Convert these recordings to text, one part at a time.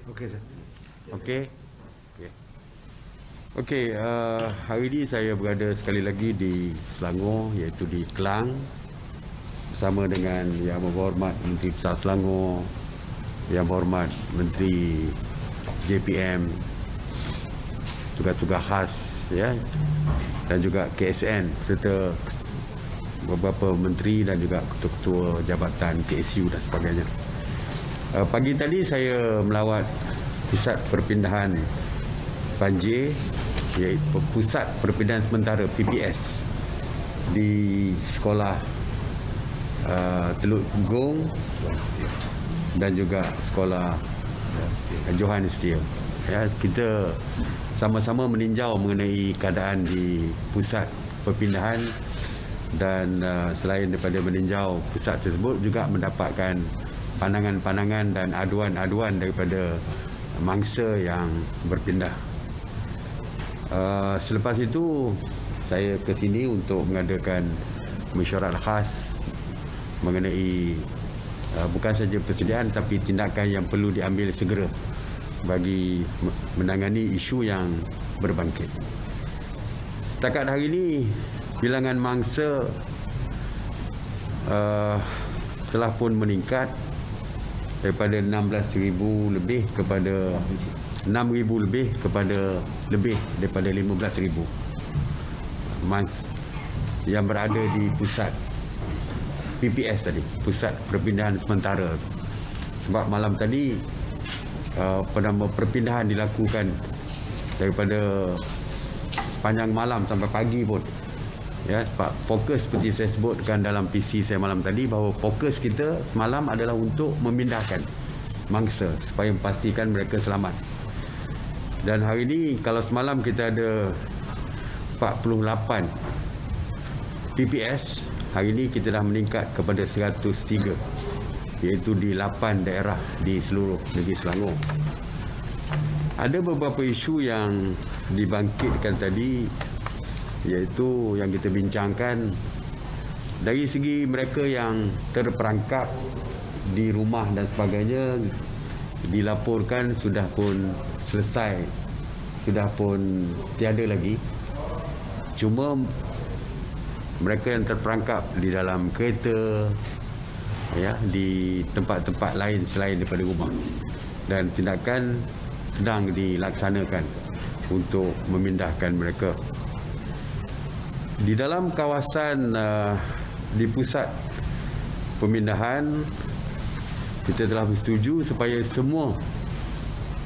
Okey, sir. Okey. Okey. Okey, hari ini saya berada sekali lagi di Selangor, iaitu di Klang, bersama dengan Yang Berhormat Menteri Besar Selangor, Yang Berhormat Menteri JPM, tugas-tugas khas, ya, dan juga KSN serta beberapa menteri dan juga ketua-ketua jabatan KSU dan sebagainya. Pagi tadi saya melawat pusat perpindahan banjir, iaitu Pusat Perpindahan Sementara PPS di sekolah Teluk Gong dan juga sekolah Johan Steel. Ya, kita sama-sama meninjau mengenai keadaan di pusat perpindahan dan selain daripada meninjau pusat tersebut juga mendapatkan pandangan-pandangan dan aduan-aduan daripada mangsa yang berpindah. Selepas itu saya ke sini untuk mengadakan mesyuarat khas mengenai bukan saja persediaan tapi tindakan yang perlu diambil segera bagi menangani isu yang berbangkit. Setakat hari ini bilangan mangsa telah pun meningkat daripada 16,000 lebih kepada 6,000 lebih kepada lebih daripada 15,000 yang berada di pusat PPS tadi, Pusat Perpindahan Sementara. Sebab malam tadi perpindahan dilakukan daripada sepanjang malam sampai pagi pun. Ya, sebab fokus seperti saya sebutkan dalam PC saya malam tadi, bahawa fokus kita semalam adalah untuk memindahkan mangsa supaya memastikan mereka selamat. Dan hari ini kalau semalam kita ada 48 PPS, hari ini kita dah meningkat kepada 103, iaitu di 8 daerah di seluruh negeri Selangor. Ada beberapa isu yang dibangkitkan tadi, iaitu yang kita bincangkan dari segi mereka yang terperangkap di rumah dan sebagainya, dilaporkan sudah pun selesai, sudah pun tiada lagi. Cuma mereka yang terperangkap di dalam kereta, ya, di tempat-tempat lain selain daripada rumah, dan tindakan sedang dilaksanakan untuk memindahkan mereka. Di dalam kawasan di pusat pemindahan, kita telah bersetuju supaya semua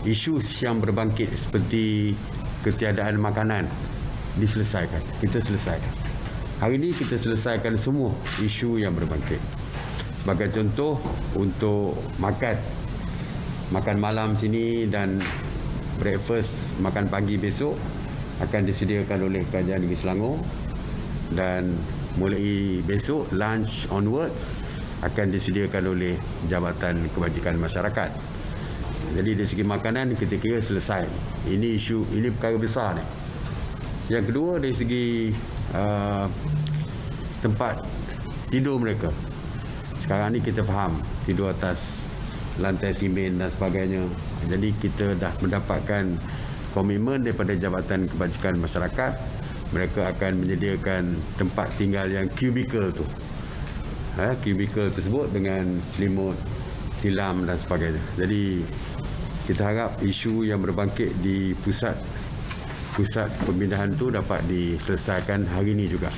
isu yang berbangkit seperti ketiadaan makanan diselesaikan. Kita selesaikan. Hari ini kita selesaikan semua isu yang berbangkit. Sebagai contoh, untuk makan malam sini dan breakfast, makan pagi besok akan disediakan oleh Kerajaan Negeri Selangor. Dan mulai besok, lunch onward akan disediakan oleh Jabatan Kebajikan Masyarakat. Jadi dari segi makanan kita kira selesai. Ini isu, ini perkara besar ni. Yang kedua, dari segi tempat tidur mereka. Sekarang ni kita faham tidur atas lantai simen dan sebagainya. Jadi kita dah mendapatkan komitmen daripada Jabatan Kebajikan Masyarakat. Mereka akan menyediakan tempat tinggal yang kubikel tu. Kubikel tersebut dengan selimut, tilam dan sebagainya. Jadi kita harap isu yang berbangkit di pusat pemindahan tu dapat diselesaikan hari ini juga.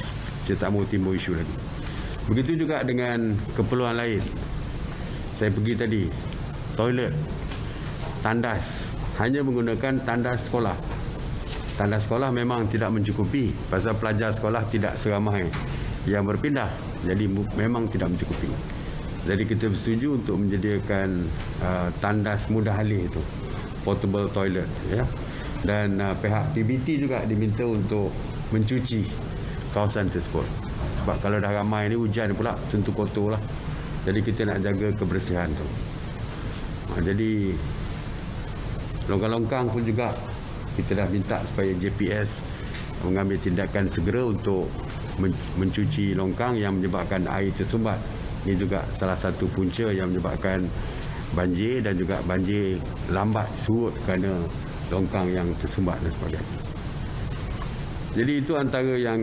Kita tak mau timbul isu lagi. Begitu juga dengan keperluan lain. Saya pergi tadi, toilet, tandas, hanya menggunakan tandas sekolah. Tandas sekolah memang tidak mencukupi pasal pelajar sekolah tidak seramai yang berpindah. Jadi memang tidak mencukupi. Jadi kita bersetuju untuk menyediakan tandas mudah alih itu, portable toilet, ya. Dan pihak PBT juga diminta untuk mencuci kawasan tersebut. Sebab kalau dah ramai ni hujan pula tentu kotor lah. Jadi kita nak jaga kebersihan tu. Jadi longkang-longkang pun juga kita dah minta supaya JPS mengambil tindakan segera untuk mencuci longkang yang menyebabkan air tersumbat. Ini juga salah satu punca yang menyebabkan banjir dan juga banjir lambat surut kerana longkang yang tersumbat dan sebagainya. Jadi itu antara yang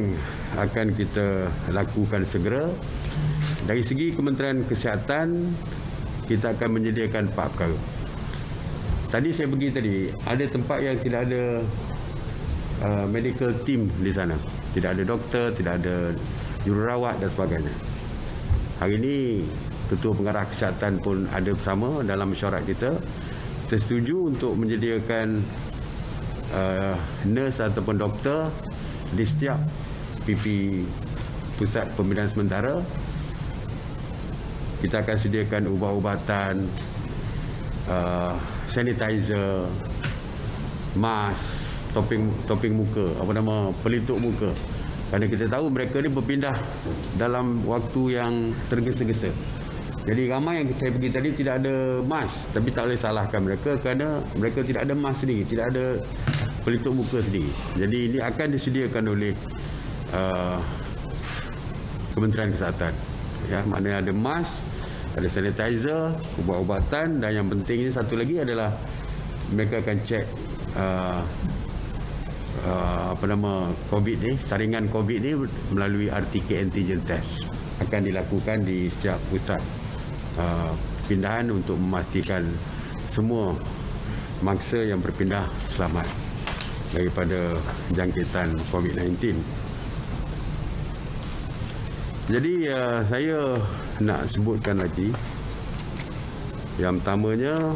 akan kita lakukan segera. Dari segi Kementerian Kesihatan, kita akan menyediakan 4 perkara. Tadi saya pergi tadi, ada tempat yang tidak ada medical team di sana. Tidak ada doktor, tidak ada jururawat dan sebagainya. Hari ini Ketua Pengarah Kesihatan pun ada bersama dalam mesyuarat kita, tersetuju untuk menyediakan nurse ataupun doktor di setiap PP Pusat Pembinaan Sementara. Kita akan sediakan ubat-ubatan, sanitizer, mask, topeng muka, pelitup muka. Kerana kita tahu mereka ni berpindah dalam waktu yang tergesa-gesa. Jadi ramai yang saya pergi tadi tidak ada mask, tapi tak boleh salahkan mereka kerana mereka tidak ada mask sendiri, tidak ada pelitup muka sendiri. Jadi ini akan disediakan oleh Kementerian Kesihatan. Ya, maknanya ada mask, ada sanitizer, ubat-ubatan, dan yang pentingnya satu lagi adalah mereka akan cek COVID ni, saringan COVID ni melalui RTK antigen test. Akan dilakukan di setiap pusat pindahan untuk memastikan semua mangsa yang berpindah selamat daripada jangkitan COVID-19. Jadi saya nak sebutkan lagi, yang pertamanya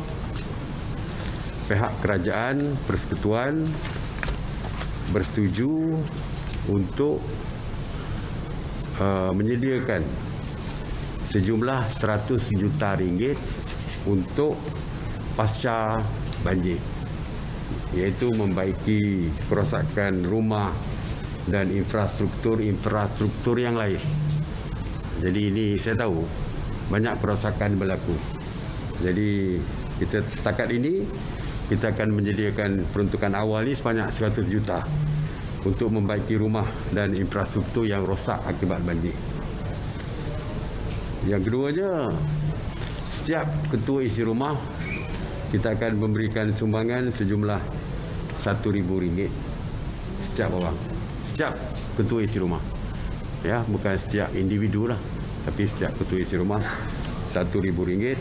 pihak kerajaan persekutuan bersetuju untuk menyediakan sejumlah 100 juta ringgit untuk pasca banjir, iaitu membaiki kerosakan rumah dan infrastruktur yang lain. Jadi ini saya tahu banyak kerosakan berlaku. Jadi kita setakat ini kita akan menyediakan peruntukan awal ni sebanyak 100 juta untuk membaiki rumah dan infrastruktur yang rosak akibat banjir. Yang keduanya, setiap ketua isi rumah kita akan memberikan sumbangan sejumlah RM1,000 setiap orang, setiap ketua isi rumah. Ya, bukan setiap individu lah, tapi setiap ketua isi rumah RM1,000.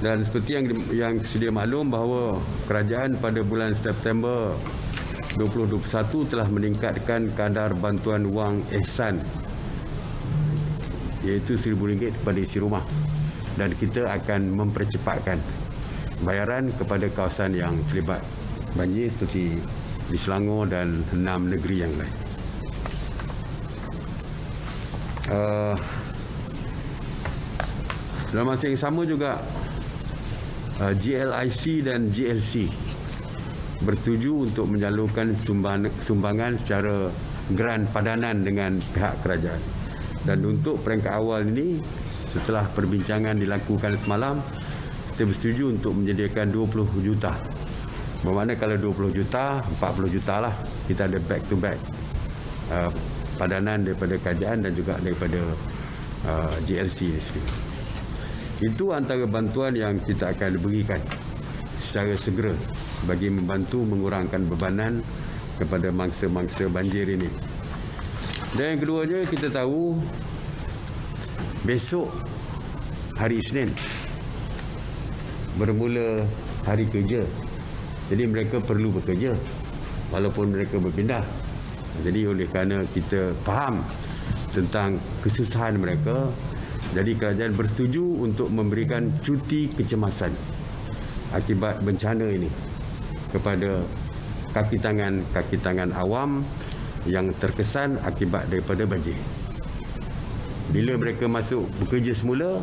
Dan seperti yang sedia maklum bahawa kerajaan pada bulan September 2021 telah meningkatkan kadar bantuan wang ihsan, iaitu RM1,000 kepada isi rumah, dan kita akan mempercepatkan bayaran kepada kawasan yang terlibat banjir seperti di Selangor dan 6 negeri yang lain. Dalam masa yang sama juga GLIC dan GLC bersetuju untuk menyalurkan sumbangan secara geran padanan dengan pihak kerajaan. Dan untuk peringkat awal ini, setelah perbincangan dilakukan semalam, kita bersetuju untuk menyediakan 20 juta. Bermakna kalau 20 juta, 40 juta lah. Kita ada back to back padanan daripada kerajaan dan juga daripada GLC. Itu antara bantuan yang kita akan berikan secara segera bagi membantu mengurangkan bebanan kepada mangsa-mangsa banjir ini. Dan yang keduanya, kita tahu besok hari Isnin bermula hari kerja. Jadi mereka perlu bekerja walaupun mereka berpindah. Jadi oleh kerana kita faham tentang kesusahan mereka, jadi kerajaan bersetuju untuk memberikan cuti kecemasan akibat bencana ini kepada kaki tangan awam yang terkesan akibat daripada banjir. Bila mereka masuk bekerja semula,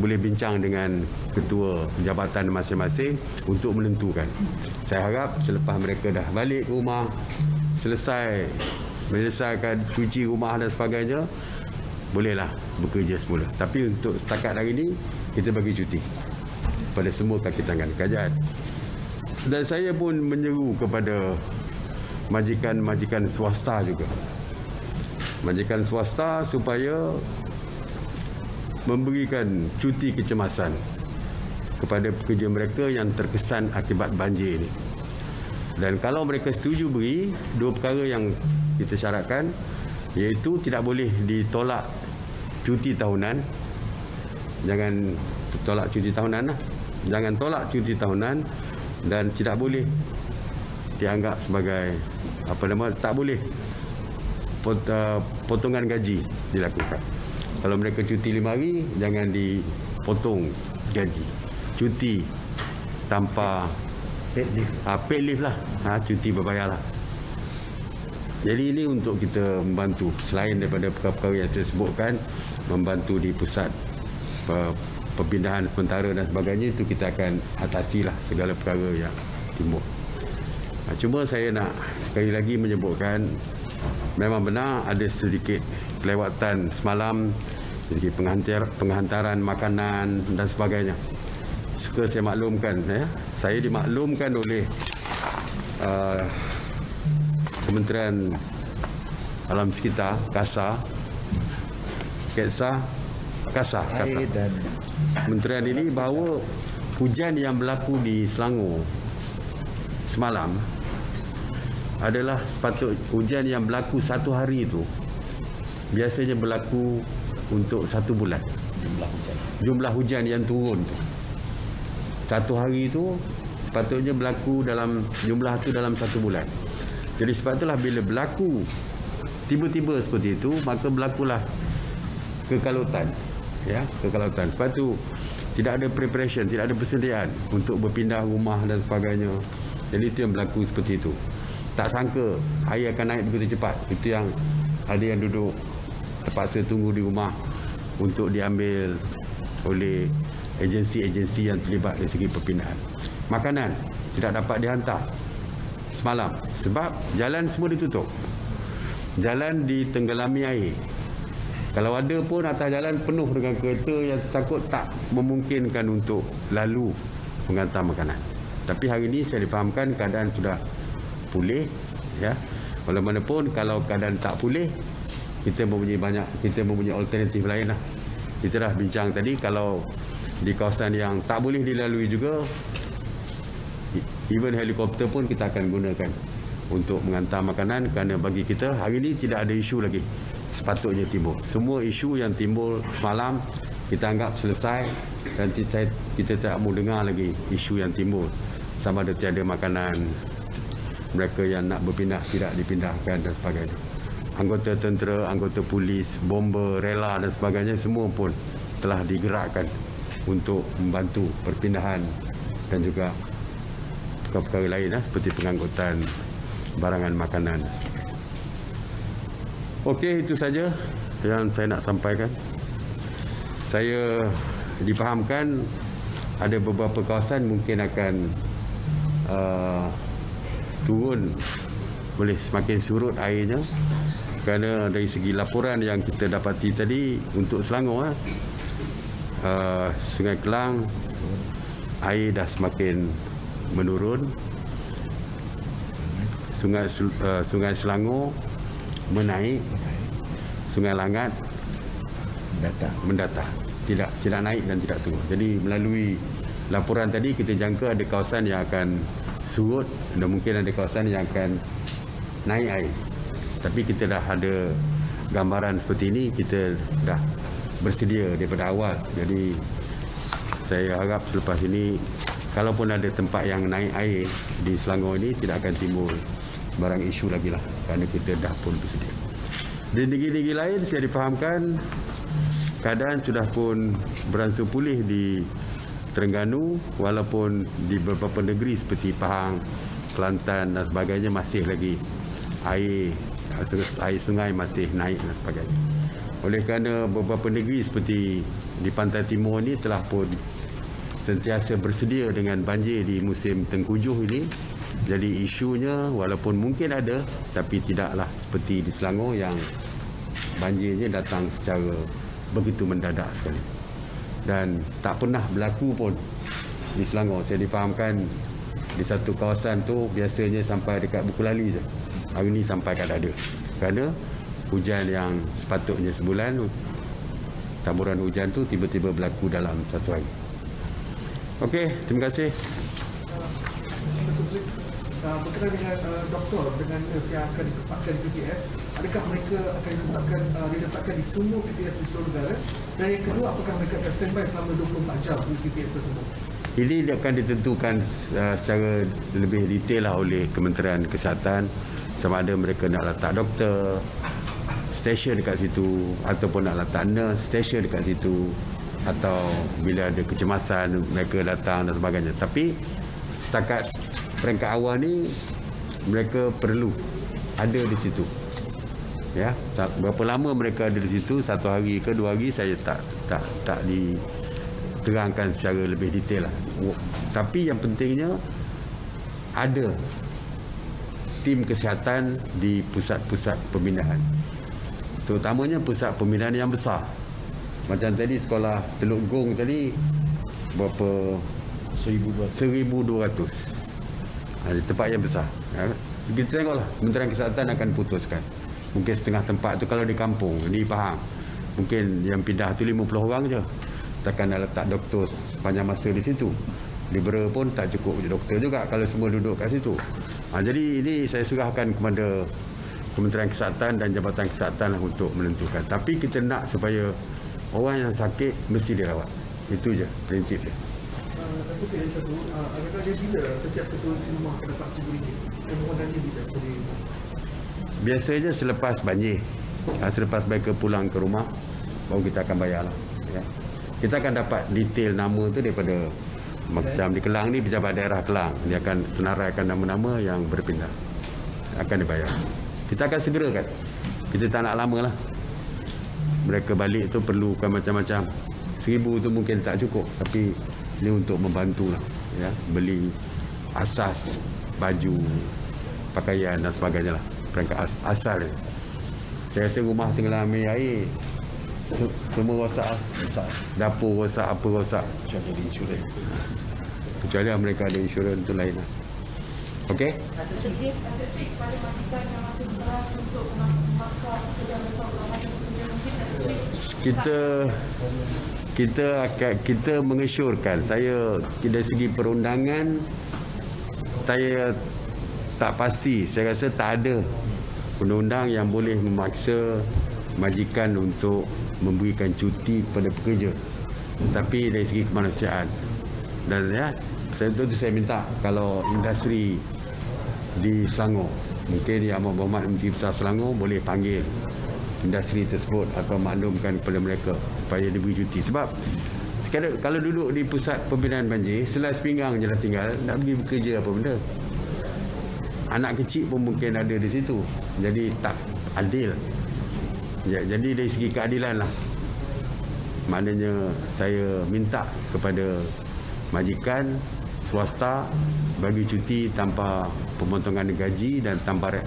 boleh bincang dengan ketua jabatan masing-masing untuk menentukan. Saya harap selepas mereka dah balik ke rumah, menyelesaikan cuci rumah dan sebagainya, bolehlah bekerja semula. Tapi untuk setakat hari ini, kita bagi cuti pada semua kaki tangan kerajaan. Dan saya pun menyeru kepada majikan-majikan swasta juga. Majikan swasta supaya memberikan cuti kecemasan kepada pekerja mereka yang terkesan akibat banjir ini. Dan kalau mereka setuju beri, 2 perkara yang kita syaratkan, iaitu tidak boleh ditolak cuti tahunan. Jangan tolak cuti tahunan lah. Jangan tolak cuti tahunan, dan tidak boleh dianggap sebagai tak boleh potongan gaji dilakukan. Kalau mereka cuti 5 hari, jangan dipotong gaji. Cuti tanpa paid leave lah, cuti berbayar lah. Jadi ini untuk kita membantu, selain daripada perkara-perkara yang saya sebutkan, membantu di pusat perpindahan sementara dan sebagainya, itu kita akan atasilah segala perkara yang timbul. Cuma saya nak sekali lagi menyebutkan, memang benar ada sedikit kelewatan semalam, sedikit penghantaran makanan dan sebagainya. Suka saya maklumkan, saya dimaklumkan oleh Kementerian Alam Sekitar, KASA. Kementerian ini bahawa hujan yang berlaku di Selangor semalam adalah hujan yang berlaku 1 hari itu biasanya berlaku untuk 1 bulan. Jumlah hujan yang turun tu 1 hari itu sepatutnya berlaku dalam jumlah itu dalam 1 bulan. Jadi sebab itulah bila berlaku tiba-tiba seperti itu, maka berlakulah kekalutan. Kekalutan. Sebab itu tidak ada preparation, tidak ada persediaan untuk berpindah rumah dan sebagainya. Jadi itu yang berlaku seperti itu. Tak sangka air akan naik begitu cepat. Itu yang ada yang duduk terpaksa tunggu di rumah untuk diambil oleh agensi-agensi yang terlibat dari segi perpindahan. Makanan tidak dapat dihantar semalam sebab jalan semua ditutup. Jalan ditenggelami air. Kalau ada pun atas jalan penuh dengan kereta yang takut tak memungkinkan untuk lalu menghantar makanan. Tapi hari ini saya difahamkan keadaan sudah pulih. Walaupun kalau keadaan tak pulih, kita mempunyai alternatif lain lah. Kita dah bincang tadi, kalau di kawasan yang tak boleh dilalui juga, even helikopter pun kita akan gunakan untuk menghantar makanan, kerana bagi kita hari ini tidak ada isu lagi sepatutnya timbul. Semua isu yang timbul semalam kita anggap selesai, dan kita tak mau dengar lagi isu yang timbul, sama ada tiada makanan, mereka yang nak berpindah tidak dipindahkan dan sebagainya. Anggota tentera, anggota polis, bomber, rela dan sebagainya semua pun telah digerakkan untuk membantu perpindahan dan juga perkara-perkara lain seperti pengangkutan barangan makanan. Okey, itu saja yang saya nak sampaikan. Saya difahamkan ada beberapa kawasan mungkin akan turun, boleh semakin surut airnya, kerana dari segi laporan yang kita dapati tadi untuk Selangor, Sungai Kelang air dah semakin menurun. Sungai Selangor menaik, Sungai Langat mendatar, tidak naik dan tidak turun. Jadi melalui laporan tadi kita jangka ada kawasan yang akan surut dan mungkin ada kawasan yang akan naik air. Tapi kita dah ada gambaran seperti ini, kita dah bersedia daripada awal. Jadi saya harap selepas ini, kalaupun ada tempat yang naik air di Selangor ini, tidak akan timbul barang isu lagi lah, kerana kita dah pun bersedia. Di negeri-negeri lain saya difahamkan keadaan sudah pun beransur pulih di Terengganu, walaupun di beberapa negeri seperti Pahang, Kelantan dan sebagainya masih lagi air sungai masih naik dan sebagainya. Oleh kerana beberapa negeri seperti di pantai timur ini telah pun sentiasa bersedia dengan banjir di musim tengkujuh ini, jadi isunya walaupun mungkin ada, tapi tidaklah seperti di Selangor yang banjirnya datang secara begitu mendadak sekali. Dan tak pernah berlaku pun di Selangor. Saya difahamkan di satu kawasan tu biasanya sampai dekat Bukulali je. Hari ini sampai kat dada. Kerana hujan yang sepatutnya sebulan, taburan hujan tu tiba-tiba berlaku dalam 1 hari. Okey, terima kasih. Datuk Seri, berkenaan dengan doktor dengan nurse yang akan ditempatkan di PPS, adakah mereka akan diletakkan di semua PPS di seluruh negara? Dan yang kedua, apakah mereka akan standby selama 24 jam di PPS tersebut? Ini akan ditentukan secara lebih detail lah oleh Kementerian Kesihatan, sama ada mereka nak letak doktor stesen dekat situ ataupun nak letak nurse stesen dekat situ, atau bila ada kecemasan mereka datang dan sebagainya. Tapi setakat peringkat awal ni mereka perlu ada di situ. Ya, berapa lama mereka ada di situ, 1 hari ke 2 hari, saya tak diterangkan secara lebih detail lah. Tapi yang pentingnya ada tim kesihatan di pusat-pusat pembinaan, terutamanya pusat pembinaan yang besar. Macam tadi sekolah Teluk Gong tadi berapa 1,200. Tempat yang besar. Kita tengoklah Kementerian Kesihatan akan putuskan. Mungkin setengah tempat tu kalau di kampung, di Pahang, mungkin yang pindah tu 50 orang je. Takkan nak letak doktor panjang masa di situ. Di Bera pun tak cukup doktor juga kalau semua duduk kat situ. Jadi ini saya serahkan kepada Kementerian Kesihatan dan Jabatan Kesihatan lah untuk menentukan. Tapi kita nak supaya orang yang sakit mesti dirawat. Itu je prinsip dia. Datuk Seri, satu, adakah dia bila setiap ketua isi rumah akan dapat RM1,000? Permohonannya bila? Biasanya selepas banjir. Selepas mereka pulang ke rumah, baru kita akan bayar lah. Ya. Kita akan dapat detail nama tu daripada macam di Kelang ni, pejabat daerah Kelang. Dia akan senaraikan nama-nama yang berpindah. Akan dibayar. Kita akan segerakan. Kita tak nak lama lah. Mereka balik tu perlukan macam-macam. 1,000 tu mungkin tak cukup. Tapi ini untuk membantu lah. Ya. Beli asas, baju, pakaian dan sebagainya lah. Perangkat asal dia. Saya rasa rumah tenggelam ambil air, semua rosak. Dapur rosak, apa rosak. Kecuali mereka ada insurans tu lain lah. Okey? Kita mengesyorkan. Saya dari segi perundangan saya tak pasti. Saya rasa tak ada undang-undang yang boleh memaksa majikan untuk memberikan cuti kepada pekerja. Tetapi dari segi kemanusiaan, dan ya, saya minta kalau industri di Selangor, mungkin Yang Amat Berhormat Menteri Besar Selangor boleh panggil industri tersebut atau maklumkan kepada mereka supaya diberi cuti. Sebab kalau duduk di pusat pembinaan banjir, selai sepinggang je lah tinggal, nak pergi bekerja apa benda. Anak kecil pun mungkin ada di situ. Jadi tak adil. Ya, jadi dari segi keadilan lah. Maknanya saya minta kepada majikan swasta bagi cuti tanpa pemotongan gaji dan tanpa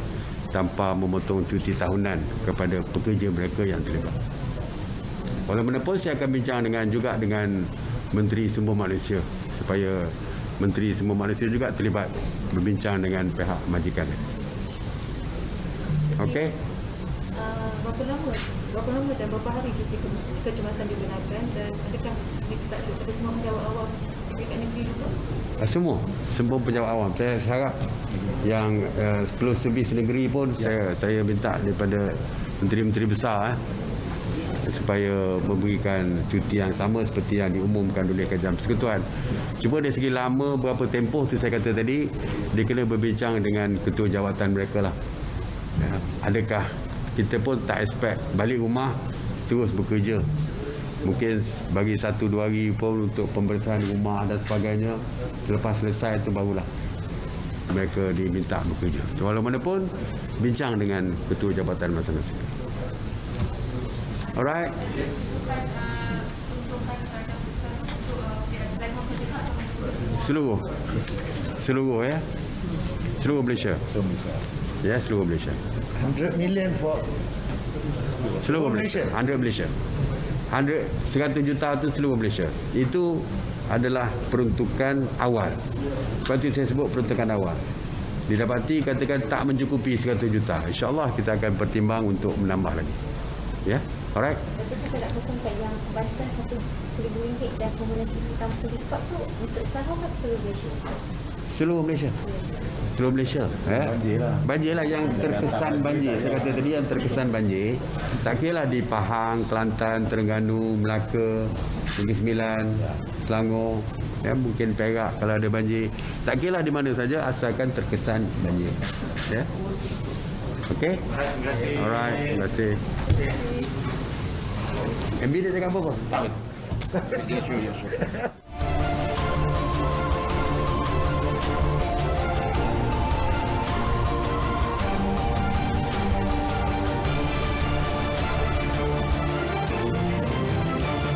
memotong cuti tahunan kepada pekerja mereka yang terlibat. Walaupun saya akan bincang juga dengan Menteri Sumber Manusia supaya Menteri Sumber Manusia juga terlibat berbincang dengan pihak majikan. Okey. Berapa lama dan berapa hari cuti kecemasan digunakan, dan adakah kita ada semua pejabat awam dekat negeri juga? Semua pejabat awam. Saya harap yang 10 servis negeri pun saya minta daripada menteri-menteri besar supaya memberikan cuti yang sama seperti yang diumumkan oleh Kerajaan Persekutuan. Cuma dari segi lama berapa tempoh tu saya kata tadi, dia kena berbincang dengan ketua jawatan mereka lah. Ya, adakah kita pun tak expect balik rumah terus bekerja. Mungkin bagi 1-2 hari pun untuk pembersihan rumah dan sebagainya. Selepas selesai itu barulah mereka diminta bekerja. Walaupun bincang dengan ketua jabatan masing-masing. Alright. Seluruh ya. Seluruh Malaysia. Ya, seluruh Malaysia. 100 million for Seluruh Malaysia. 100 Malaysia. 100 juta itu seluruh Malaysia. Itu adalah peruntukan awal. Sebab itu saya sebut peruntukan awal. Didapati katakan tak mencukupi 100 juta. InsyaAllah kita akan pertimbang untuk menambah lagi. Ya, alright. Saya nak cakap yang bantuan RM1,000 dan kemudian kita tanpa lipat tu untuk Sarawak atau seluruh Malaysia? Seluruh Malaysia. Seluruh Malaysia. Banjir lah yang terkesan banjir. Saya kata tadi yang terkesan banjir. Tak kira lah di Pahang, Kelantan, Terengganu, Melaka, Negeri Sembilan, Selangor, ya, mungkin Perak kalau ada banjir. Tak kira lah di mana saja asalkan terkesan banjir. Ya. Okey? Terima kasih. Alright, terima kasih. MB dia cakap apa? Tak.